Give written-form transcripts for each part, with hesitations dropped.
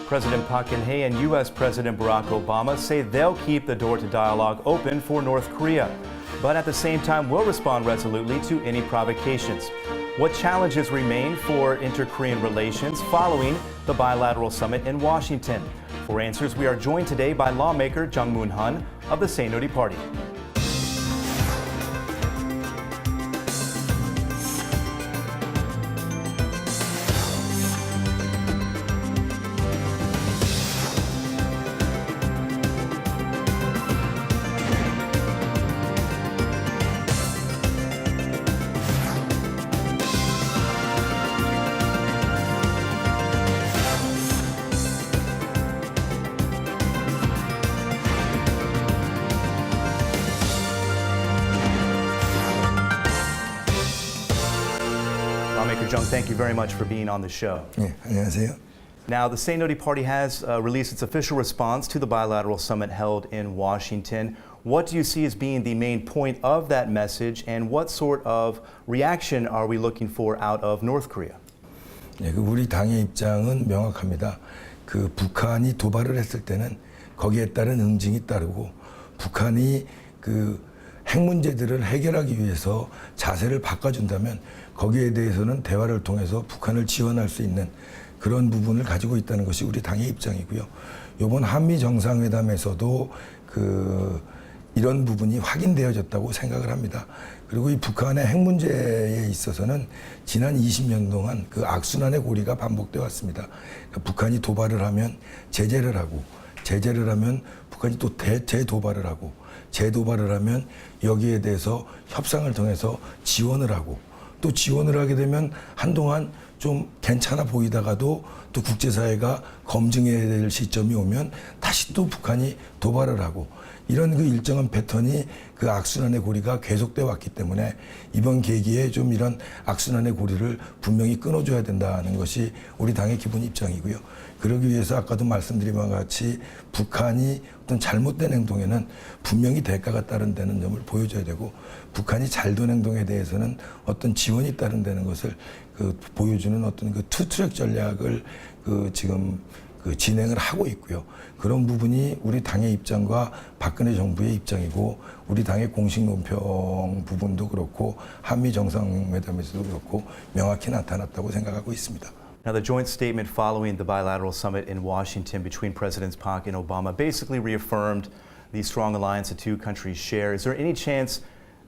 President Park Geun-hye and U.S. President Barack Obama say they'll keep the door to dialogue open for North Korea, but at the same time will respond resolutely to any provocations. What challenges remain for inter-Korean relations following the bilateral summit in Washington? For answers, we are joined today by lawmaker Jung Moon-hun of the Saenuri Party. Lawmaker Jung, thank you very much for being on the show. 네, 안녕하세요. Now, the Saenuri Party has released its official response to the bilateral summit held in Washington. What do you see as being the main point of that message, and what sort of reaction are we looking for out of North Korea? 네, 우리 당의 입장은 명확합니다. 북한이 도발을 했을 때는 거기에 따른 응징이 따르고, 북한이 핵 문제들을 해결하기 위해서 자세를 바꿔준다면 거기에 대해서는 대화를 통해서 북한을 지원할 수 있는 그런 부분을 가지고 있다는 것이 우리 당의 입장이고요. 이번 한미 정상회담에서도 이런 부분이 확인되어졌다고 생각을 합니다. 그리고 이 북한의 핵 문제에 있어서는 지난 20년 동안 악순환의 고리가 반복되어 왔습니다. 그러니까 북한이 도발을 하면 제재를 하고, 제재를 하면 북한이 또 재도발을 하고, 재도발을 하면 여기에 대해서 협상을 통해서 지원을 하고, 또 지원을 하게 되면 한동안 좀 괜찮아 보이다가도 또 국제사회가 검증해야 될 시점이 오면 다시 또 북한이 도발을 하고, 이런 일정한 패턴이 악순환의 고리가 계속되어 왔기 때문에 이번 계기에 좀 이런 악순환의 고리를 분명히 끊어줘야 된다는 것이 우리 당의 기본 입장이고요. 그러기 위해서 아까도 말씀드린 바와 같이 북한이 어떤 잘못된 행동에는 분명히 대가가 따른다는 점을 보여줘야 되고, 북한이 잘된 행동에 대해서는 어떤 지원이 따른다는 것을 보여주는 어떤 투트랙 전략을 지금 진행을 하고 있고요. 그런 부분이 우리 당의 입장과 박근혜 정부의 입장이고, 우리 당의 공식 논평 부분도 그렇고 한미 정상회담에서도 그렇고 명확히 나타났다고 생각하고 있습니다. Now, the joint statement following the bilateral summit in Washington between Presidents Park and Obama basically reaffirmed the strong alliance the two countries share. Is there any chance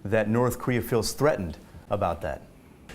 that North Korea feels threatened about that?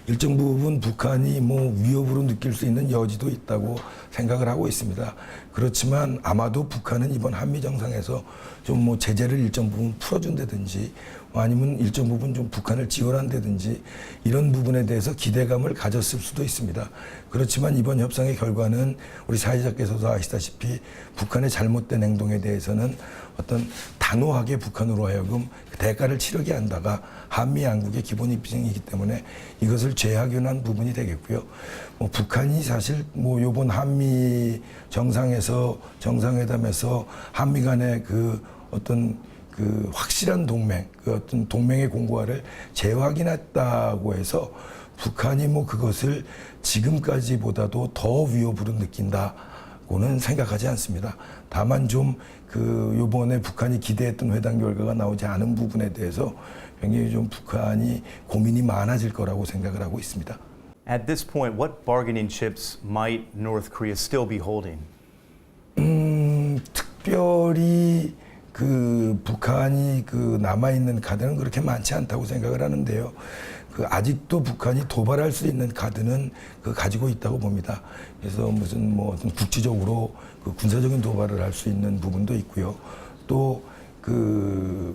일정 부분 북한이 위협으로 느낄 수 있는 여지도 있다고 생각을 하고 있습니다. 그렇지만 아마도 북한은 이번 한미 정상에서 좀 제재를 일정 부분 풀어준다든지, 아니면 일정 부분 좀 북한을 지원한다든지, 이런 부분에 대해서 기대감을 가졌을 수도 있습니다. 그렇지만 이번 협상의 결과는 우리 사회자께서도 아시다시피 북한의 잘못된 행동에 대해서는 어떤 단호하게 북한으로 하여금 대가를 치르게 한다가 한미 양국의 기본 입장이기 때문에 이것을 재확인한 부분이 되겠고요. 북한이 사실 요번 한미 정상회담에서 한미 간의 어떤 확실한 동맹, 어떤 동맹의 공고화를 재확인했다고 해서 북한이 그것을 지금까지보다도 더 위협으로 느낀다고는 생각하지 않습니다. 다만 좀 요번에 북한이 기대했던 회담 결과가 나오지 않은 부분에 대해서 굉장히 좀 북한이 고민이 많아질 거라고 생각을 하고 있습니다. At this point, what bargaining chips might North Korea still be holding? 특별히 북한이 남아있는 카드는 그렇게 많지 않다고 생각을 하는데요. 아직도 북한이 도발할 수 있는 카드는 가지고 있다고 봅니다. 그래서 어떤 국지적으로 군사적인 도발을 할 수 있는 부분도 있고요. 또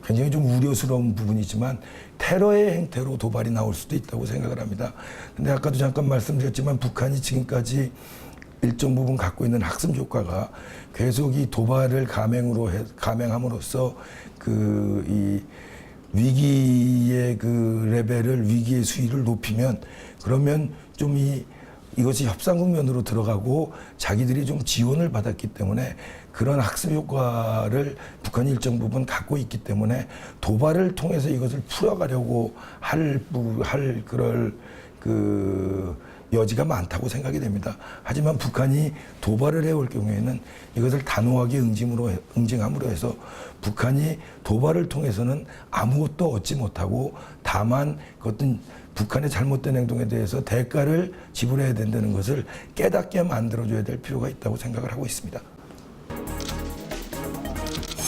굉장히 좀 우려스러운 부분이지만 테러의 행태로 도발이 나올 수도 있다고 생각을 합니다. 근데 아까도 잠깐 말씀드렸지만 북한이 지금까지 일정 부분 갖고 있는 학습 효과가 계속 이 도발을 감행함으로써 이 위기의 레벨을, 위기의 수위를 높이면, 그러면 좀 이것이 협상 국면으로 들어가고 자기들이 좀 지원을 받았기 때문에 그런 학습 효과를 북한이 일정 부분 갖고 있기 때문에 도발을 통해서 이것을 풀어가려고 할 그럴 여지가 많다고 생각이 됩니다. 하지만 북한이 도발을 해올 경우에는 이것을 단호하게 응징함으로 해서 북한이 도발을 통해서는 아무것도 얻지 못하고 다만 어떤 북한의 잘못된 행동에 대해서 대가를 지불해야 된다는 것을 깨닫게 만들어줘야 될 필요가 있다고 생각을 하고 있습니다.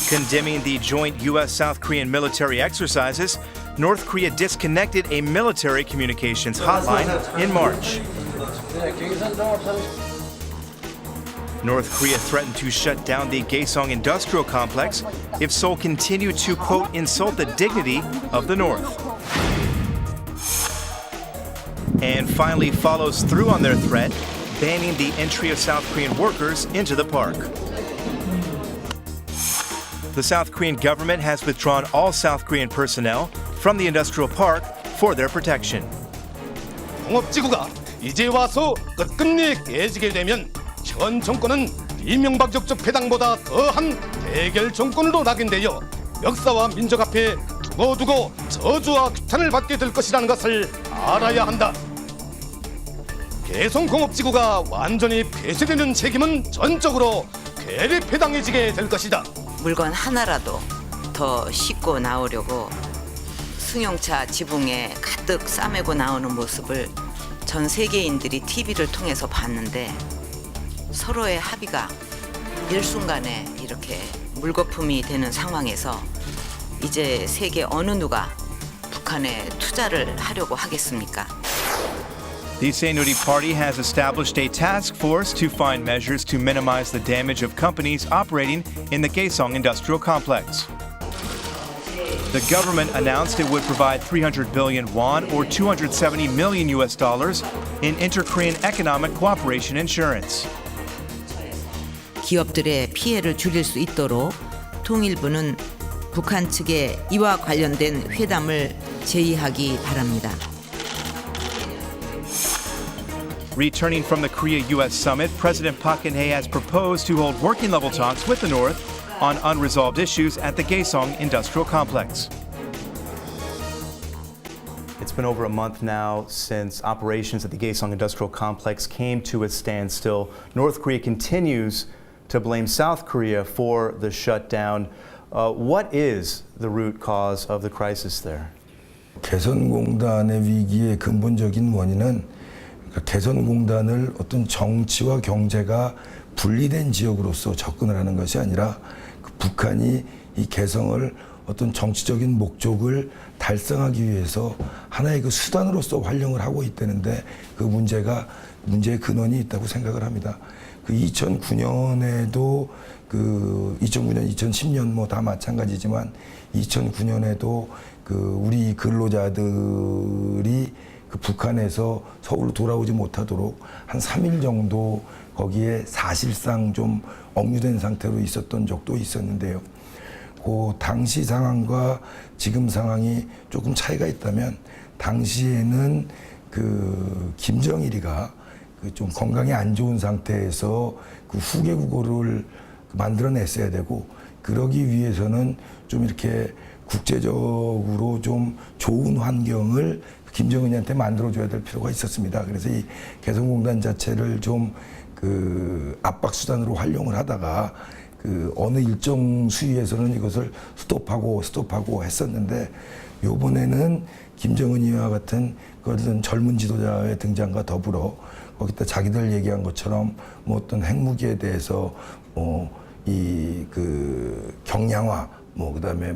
Condemning the joint U.S.-South Korean military exercises, North Korea disconnected a military communications hotline in March. North Korea threatened to shut down the Gaesong industrial complex if Seoul continued to, quote, insult the dignity of the North. And finally follows through on their threat, banning the entry of South Korean workers into the park. The South Korean government has withdrawn all South Korean personnel from the industrial park for their protection. 공업지구가 이제 와서 끝끝내 깨지게 되면 현 정권은 이명박 적적 패당보다 더한 대결 정권으로 낙인되어 역사와 민족 앞에 두고두고 저주와 규탄을 받게 될 것이라는 것을 알아야 한다. 개성공업지구가 완전히 폐쇄되는 책임은 전적으로 괴뢰패당해지게 될 것이다. 물건 하나라도 더 싣고 나오려고 승용차 지붕에 가득 싸매고 나오는 모습을 전 세계인들이 TV를 통해서 봤는데 서로의 합의가 일순간에 이렇게 물거품이 되는 상황에서 이제 세계 어느 누가 북한에 투자를 하려고 하겠습니까? The Saenuri Party has established a task force to find measures to minimize the damage of companies operating in the Gaesong industrial complex. The government announced it would provide 300 billion won or 270 million US dollars in inter-Korean economic cooperation insurance. 기업들의 피해를 줄일 수 있도록 통일부는 북한 측에 이와 관련된 회담을 제의하기 바랍니다. Returning from the Korea-U.S. summit, President Park Geun-hye has proposed to hold working-level talks with the North on unresolved issues at the Gaesong industrial complex. It's been over a month now since operations at the Gaesong industrial complex came to a standstill. North Korea continues to blame South Korea for the shutdown. What is the root cause of the crisis there? 개성공단의 위기의 근본적인 원인은 개성공단을 어떤 정치와 경제가 분리된 지역으로서 접근을 하는 것이 아니라 북한이 이 개성을 어떤 정치적인 목적을 달성하기 위해서 하나의 그 수단으로서 활용을 하고 있다는데 그 문제의 근원이 있다고 생각을 합니다. 그 2009년에도 2009년, 2010년 뭐 다 마찬가지지만 2009년에도 우리 근로자들이 북한에서 서울로 돌아오지 못하도록 한 3일 정도 거기에 사실상 좀 억류된 상태로 있었던 적도 있었는데요. 그 당시 상황과 지금 상황이 조금 차이가 있다면 당시에는 김정일이가 좀 건강이 안 좋은 상태에서 후계 국호를 만들어냈어야 되고 그러기 위해서는 좀 이렇게 국제적으로 좀 좋은 환경을 김정은이한테 만들어줘야 될 필요가 있었습니다. 그래서 이 개성공단 자체를 좀 압박 수단으로 활용을 하다가 어느 일정 수위에서는 이것을 스톱하고 했었는데 요번에는 김정은이와 같은 그런 젊은 지도자의 등장과 더불어 거기다 자기들 얘기한 것처럼 뭐 어떤 핵무기에 대해서 경량화 그다음에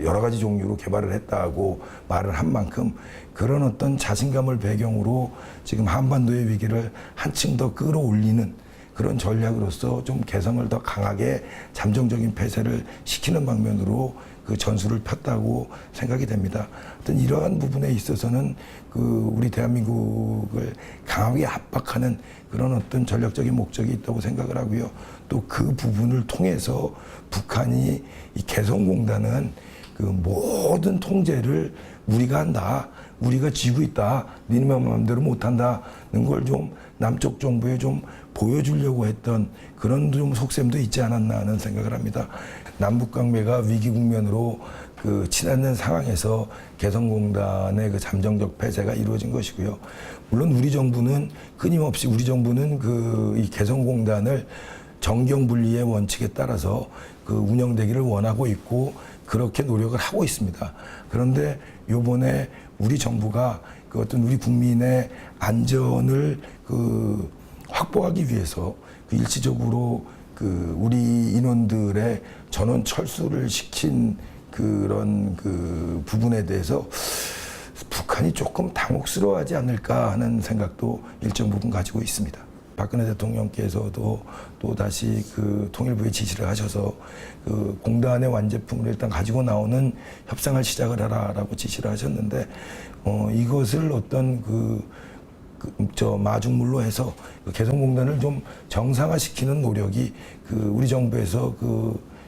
여러 가지 종류로 개발을 했다고 말을 한 만큼 그런 어떤 자신감을 배경으로 지금 한반도의 위기를 한층 더 끌어올리는 그런 전략으로서 좀 개성을 더 강하게 잠정적인 폐쇄를 시키는 방면으로 그 전술을 폈다고 생각이 됩니다. 어떤 이러한 부분에 있어서는 우리 대한민국을 강하게 압박하는 그런 어떤 전략적인 목적이 있다고 생각을 하고요. 또 그 부분을 통해서 북한이 이 개성공단은 모든 통제를 우리가 한다. 우리가 쥐고 있다. 니네 마음대로 못한다는 걸 좀 남쪽 정부에 좀 보여주려고 했던 그런 좀 속셈도 있지 않았나 하는 생각을 합니다. 남북 관계가 위기 국면으로 치닫는 상황에서 개성공단의 그 잠정적 폐쇄가 이루어진 것이고요. 물론 우리 정부는 끊임없이 이 개성공단을 정경분리의 원칙에 따라서 운영되기를 원하고 있고 그렇게 노력을 하고 있습니다. 그런데 요번에 우리 정부가 어떤 우리 국민의 안전을 확보하기 위해서 일시적으로 우리 인원들의 전원 철수를 시킨 그런 부분에 대해서 북한이 조금 당혹스러워하지 않을까 하는 생각도 일정 부분 가지고 있습니다. 박근혜 대통령께서도 또 다시 통일부에 지시를 하셔서 공단의 완제품을 일단 가지고 나오는 협상을 시작을 하라라고 지시를 하셨는데 이것을 어떤 마중물로 해서 개성공단을 좀 정상화시키는 노력이 우리 정부에서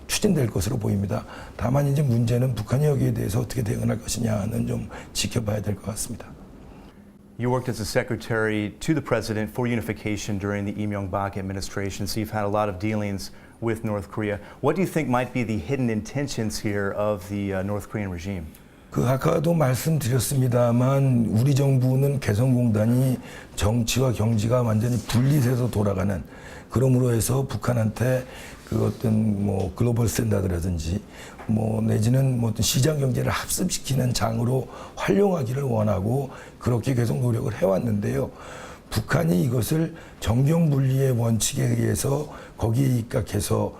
추진될 것으로 보입니다. 다만 이제 문제는 북한이 여기에 대해서 어떻게 대응할 것이냐는 좀 지켜봐야 될 것 같습니다. You worked as a secretary to the president for unification during the Lee Myung-bak administration, so you've had a lot of dealings with North Korea. What do you think might be the hidden intentions here of the North Korean regime? 아까도 말씀드렸습니다만 우리 정부는 개성공단이 정치와 경제가 완전히 분리돼서 돌아가는, 그러므로 해서 북한한테 어떤 글로벌 스탠다드라든지 내지는 어떤 시장 경제를 합습시키는 장으로 활용하기를 원하고 그렇게 계속 노력을 해왔는데요. 북한이 이것을 정경분리의 원칙에 의해서 거기에 입각해서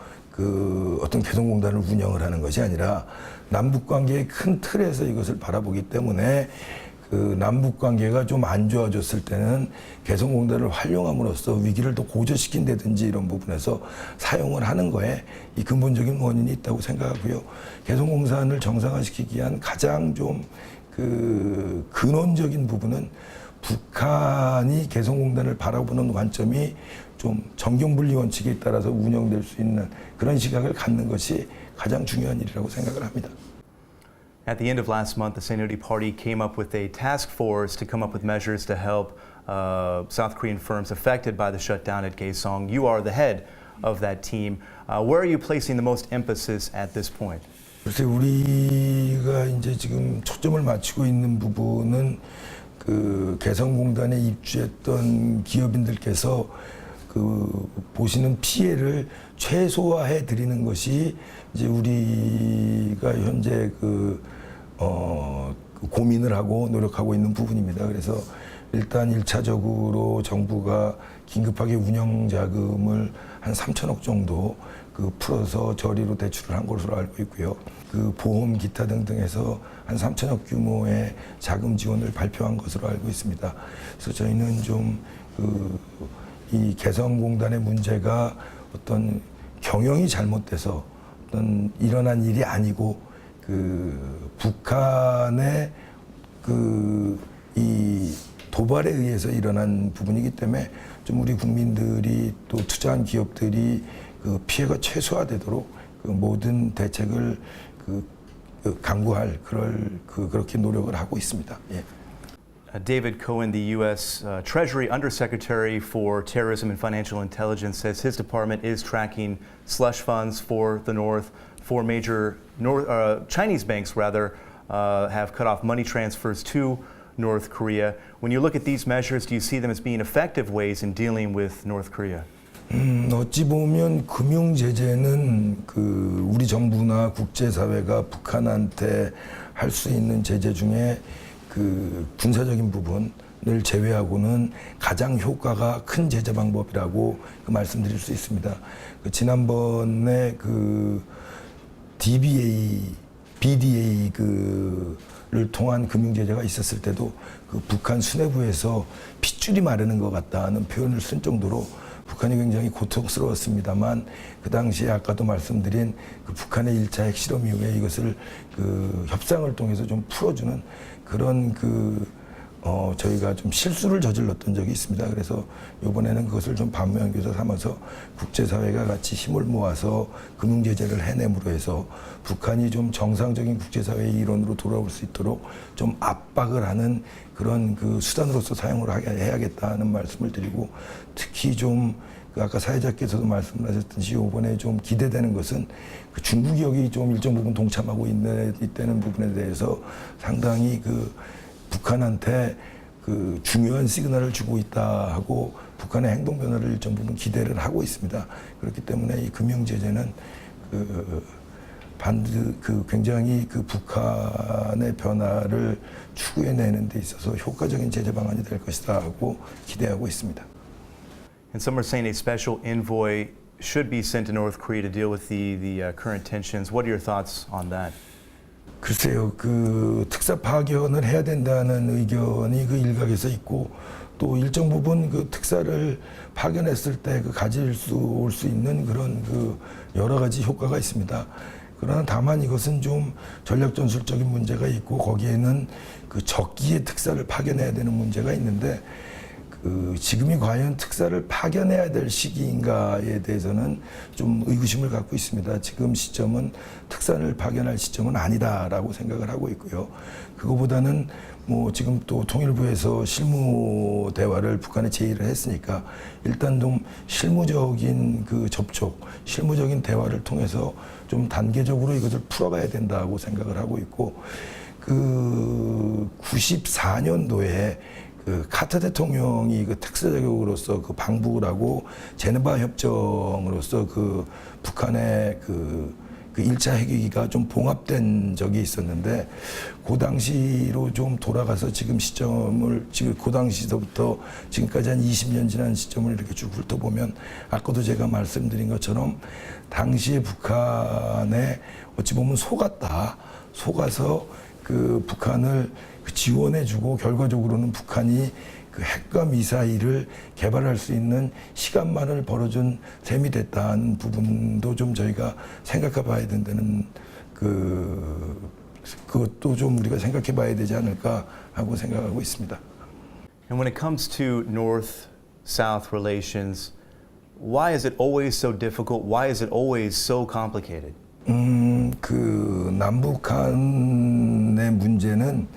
어떤 개성공단을 운영을 하는 것이 아니라 남북관계의 큰 틀에서 이것을 바라보기 때문에 남북 관계가 좀 안 좋아졌을 때는 개성공단을 활용함으로써 위기를 더 고조시킨다든지 이런 부분에서 사용을 하는 거에 이 근본적인 원인이 있다고 생각하고요. 개성공단을 정상화시키기 위한 가장 좀 근원적인 부분은 북한이 개성공단을 바라보는 관점이 좀 정경분리 원칙에 따라서 운영될 수 있는 그런 시각을 갖는 것이 가장 중요한 일이라고 생각을 합니다. At the end of last month, the Saenuri Party came up with a task force to come up with measures to help South Korean firms affected by the shutdown at Kaesong. You are the head of that team. Where are you placing the most emphasis at this point? 글쎄 우리가 이제 지금 초점을 맞추고 있는 부분은 개성공단에 입주했던 기업인들께서 보시는 피해를 최소화해 드리는 것이 이제 우리가 현재 고민을 하고 노력하고 있는 부분입니다. 그래서 일단 1차적으로 정부가 긴급하게 운영 자금을 한 3천억 정도 풀어서 저리로 대출을 한 것으로 알고 있고요. 보험 기타 등등에서 한 3천억 규모의 자금 지원을 발표한 것으로 알고 있습니다. 그래서 저희는 좀 이 개성공단의 문제가 어떤 경영이 잘못돼서 어떤 일어난 일이 아니고 북한의 이 도발에 의해서 일어난 부분이기 때문에 좀 우리 국민들이 또 투자한 기업들이 피해가 최소화되도록 모든 대책을 강구할 그렇게 노력을 하고 있습니다. 예. David Cohen, the U.S. Treasury Undersecretary for Terrorism and Financial Intelligence, says his department is tracking slush funds for the North. Four major Chinese banks, have cut off money transfers to North Korea. When you look at these measures, do you see them as being effective ways in dealing with North Korea? 어찌 보면 금융 제재는 우리 정부나 국제사회가 북한한테 할 수 있는 제재 중에 군사적인 부분을 제외하고는 가장 효과가 큰 제재 방법이라고 말씀드릴 수 있습니다. 지난번에 BDA를 통한 금융 제재가 있었을 때도 북한 수뇌부에서 핏줄이 마르는 것 같다는 표현을 쓴 정도로 북한이 굉장히 고통스러웠습니다만 그 당시에 아까도 말씀드린 북한의 1차 핵실험 이후에 이것을 협상을 통해서 좀 풀어주는 그런 저희가 좀 실수를 저질렀던 적이 있습니다. 그래서 이번에는 그것을 좀 반면교사 삼아서 국제사회가 같이 힘을 모아서 금융제재를 해냄으로 해서 북한이 좀 정상적인 국제사회의 일원으로 돌아올 수 있도록 좀 압박을 하는 그런 수단으로서 사용을 해야겠다는 말씀을 드리고 특히 좀 그 아까 사회자께서도 말씀하셨듯이 이번에 좀 기대되는 것은 그 중국이 여기 좀 일정 부분 동참하고 있다는 부분에 대해서 상당히 그 북한한테 그 중요한 시그널을 주고 있다 하고 북한의 행동 변화를 일정 부분 기대를 하고 있습니다. 그렇기 때문에 이 금융 제재는 굉장히 그 북한의 변화를 추구해내는 데 있어서 효과적인 제재 방안이 될 것이다 하고 기대하고 있습니다. And some are saying a special envoy should be sent to North Korea to deal with the current tensions. What are your thoughts on that? 글쎄요, 그 특사 파견을 해야 된다는 의견이 그 일각에서 있고 또 일정 부분 그 특사를 파견했을 때 그 올 수 있는 그런 그 여러 가지 효과가 있습니다. 그러나 다만 이것은 좀 전략 전술적인 문제가 있고 거기에는 그 적기에 특사를 파견해야 되는 문제가 있는데 그 지금이 과연 특사를 파견해야 될 시기인가에 대해서는 좀 의구심을 갖고 있습니다. 지금 시점은 특사를 파견할 시점은 아니다라고 생각을 하고 있고요. 그거보다는 뭐 지금 또 통일부에서 실무 대화를 북한에 제의를 했으니까 일단 좀 실무적인 그 접촉, 실무적인 대화를 통해서 좀 단계적으로 이것을 풀어가야 된다고 생각을 하고 있고 그 94년도에 그 카터 대통령이 그 특사 자격으로서 그 방북을 하고 제네바 협정으로서 그 북한의 그 1차 핵위기가 좀 봉합된 적이 있었는데 그 당시로 좀 돌아가서 지금 그 당시서부터 지금까지 한 20년 지난 시점을 이렇게 쭉 훑어보면 아까도 제가 말씀드린 것처럼 당시에 북한에 어찌 보면 속아서 그 북한을 지원해주고 결과적으로는 북한이 그 핵과 미사일을 개발할 수 있는 시간만을 벌어준 셈이 됐다는 부분도 좀 저희가 생각해 봐야 된다는 그것도 좀 우리가 생각해 봐야 되지 않을까 하고 생각하고 있습니다. And when it comes to North-South relations, why is it always so difficult? Why is it always so complicated? 그 남북한의 문제는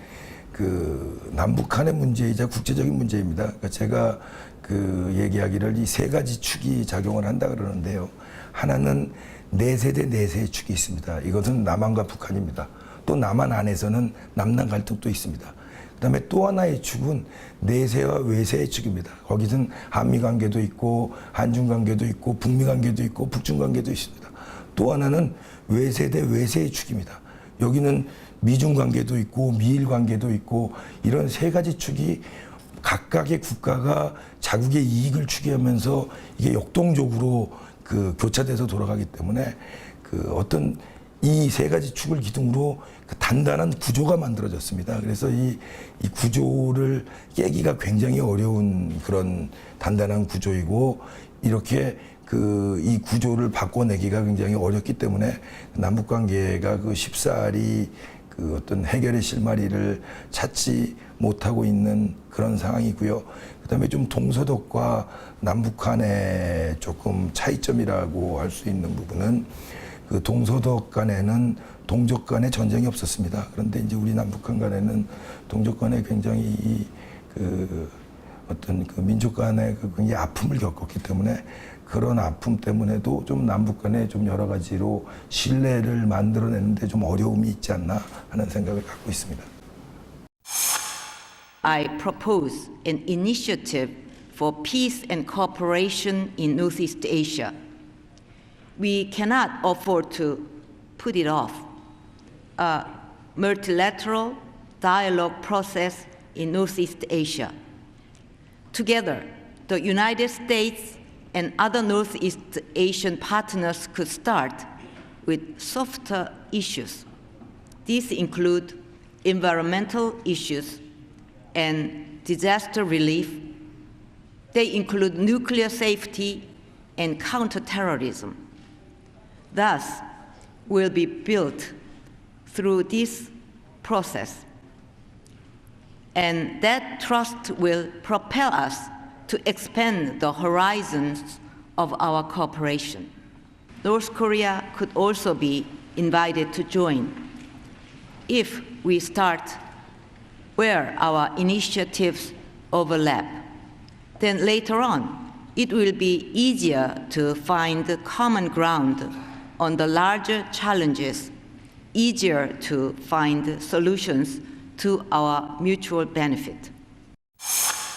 그 남북한의 문제이자 국제적인 문제입니다. 그러니까 제가 그 얘기하기를 이 세 가지 축이 작용을 한다 그러는데요. 하나는 내세대 내세의 축이 있습니다. 이것은 남한과 북한입니다. 또 남한 안에서는 남남 갈등도 있습니다. 그다음에 또 하나의 축은 내세와 외세의 축입니다. 거기서는 한미 관계도 있고 한중 관계도 있고 북미 관계도 있고 북중 관계도 있습니다. 또 하나는 외세 대 외세의 축입니다. 여기는 미중 관계도 있고 미일 관계도 있고 이런 세 가지 축이 각각의 국가가 자국의 이익을 추구하면서 이게 역동적으로 그 교차돼서 돌아가기 때문에 그 어떤 이 세 가지 축을 기둥으로 그 단단한 구조가 만들어졌습니다. 그래서 이 구조를 깨기가 굉장히 어려운 그런 단단한 구조이고 이렇게 이 구조를 바꿔내기가 굉장히 어렵기 때문에 남북 관계가 그 쉽사리 그 어떤 해결의 실마리를 찾지 못하고 있는 그런 상황이고요. 그다음에 좀 동서독과 남북한의 조금 차이점이라고 할 수 있는 부분은 그 동서독 간에는 동족 간에 전쟁이 없었습니다. 그런데 이제 우리 남북한 간에는 동족 간에 굉장히 그 어떤 그 민족 간의 그 굉장히 아픔을 겪었기 때문에 그런 아픔 때문에도 좀 남북 간에 좀 여러 가지로 신뢰를 만들어내는데 좀 어려움이 있지 않나 하는 생각을 갖고 있습니다. I propose an initiative for peace and cooperation in Northeast Asia. We cannot afford to put it off. A multilateral dialogue process in Northeast Asia. Together, the United States and other Northeast Asian partners could start with softer issues. These include environmental issues and disaster relief. They include nuclear safety and counterterrorism. Thus, will be built through this process. And that trust will propel us to expand the horizons of our cooperation. North Korea could also be invited to join if we start where our initiatives overlap. Then later on, it will be easier to find common ground on the larger challenges, easier to find solutions to our mutual benefit.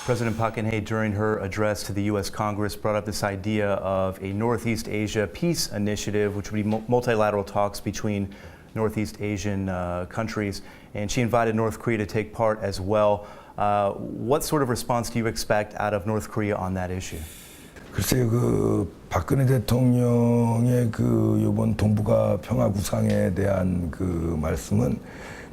President Park Geun-hye, during her address to the U.S. Congress, brought up this idea of a Northeast Asia peace initiative, which would be multilateral talks between Northeast Asian countries, and she invited North Korea to take part as well. What sort of response do you expect out of North Korea on that issue? 글쎄요, 그 박근혜 대통령의 그 이번 동북아 평화 구상에 대한 그 말씀은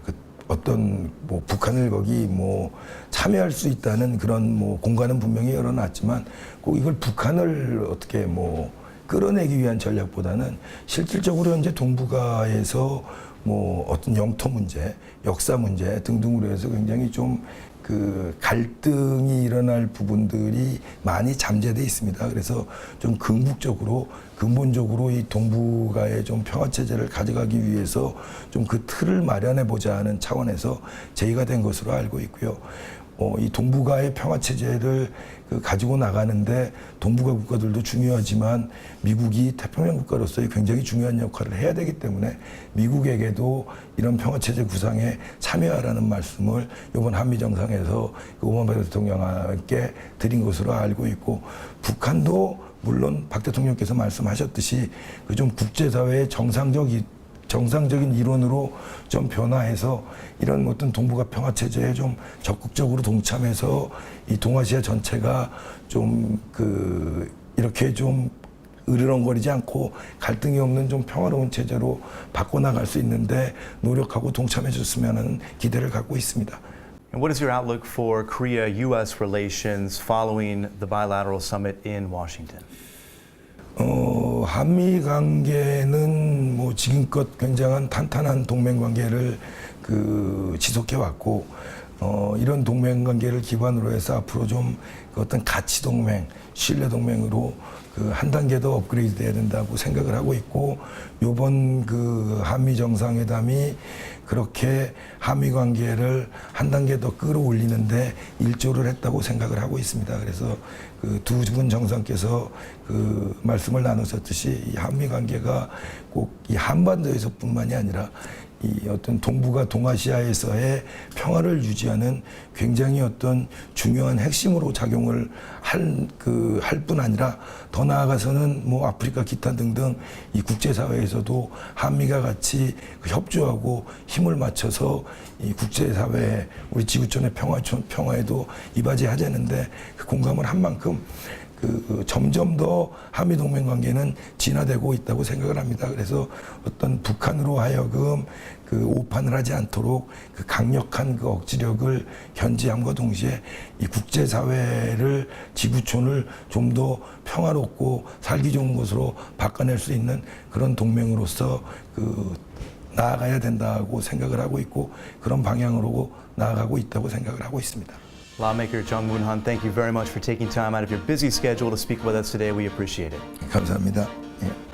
그 어떤 뭐 북한을 거기 뭐 참여할 수 있다는 그런 뭐 공간은 분명히 열어놨지만 꼭 이걸 북한을 어떻게 뭐 끌어내기 위한 전략보다는 실질적으로 현재 동북아에서 뭐 어떤 영토 문제, 역사 문제 등등으로 해서 굉장히 좀 그 갈등이 일어날 부분들이 많이 잠재돼 있습니다. 그래서 좀 궁극적으로 근본적으로 이 동북아의 좀 평화 체제를 가져가기 위해서 좀 그 틀을 마련해 보자 하는 차원에서 제의가 된 것으로 알고 있고요. 이 동북아의 평화 체제를 가지고 나가는데 동북아 국가들도 중요하지만 미국이 태평양 국가로서의 굉장히 중요한 역할을 해야 되기 때문에 미국에게도 이런 평화 체제 구상에 참여하라는 말씀을 이번 한미 정상에서 오바마 대통령께 드린 것으로 알고 있고, 북한도 물론 박 대통령께서 말씀하셨듯이 그 좀 국제사회의 정상적인 이론으로 좀 변화해서 이런 어떤 동북아 평화 체제에 좀 적극적으로 동참해서 이 동아시아 전체가 좀 이렇게 좀 으르렁거리지 않고 갈등이 없는 좀 평화로운 체제로 바꿔나갈 수 있는데 노력하고 동참해 줬으면 하는 기대를 갖고 있습니다. And what is your outlook for Korea-U.S. relations following the bilateral summit in Washington? 한미 관계는 뭐 지금껏 굉장한 탄탄한 동맹 관계를 지속해 왔고, 이런 동맹 관계를 기반으로 해서 앞으로 좀 어떤 가치 동맹, 신뢰 동맹으로 한 단계 더 업그레이드 돼야 된다고 생각을 하고 있고, 요번 한미 정상회담이 그렇게 한미 관계를 한 단계 더 끌어올리는데 일조를 했다고 생각을 하고 있습니다. 그래서 두 분 정상께서 말씀을 나누셨듯이 이 한미 관계가 꼭 이 한반도에서뿐만이 아니라 이 어떤 동북아 동아시아에서의 평화를 유지하는 굉장히 어떤 중요한 핵심으로 작용을 할 뿐 아니라 더 나아가서는 뭐 아프리카 기타 등등 이 국제사회에서도 한미가 같이 협조하고 힘을 맞춰서 이 국제사회 우리 지구촌의 평화에도 이바지하자는데 공감을 한 만큼 점점 더 한미 동맹 관계는 진화되고 있다고 생각을 합니다. 그래서 어떤 북한으로 하여금 오판을 하지 않도록 강력한 억지력을 현지함과 동시에 이 국제사회를 지구촌을 좀 더 평화롭고 살기 좋은 곳으로 바꿔낼 수 있는 그런 동맹으로서 나아가야 된다고 생각을 하고 있고, 그런 방향으로 나아가고 있다고 생각을 하고 있습니다. Lawmaker Jung Moon-han, thank you very much for taking time out of your busy schedule to speak with us today. We appreciate it. 감사합니다. 예.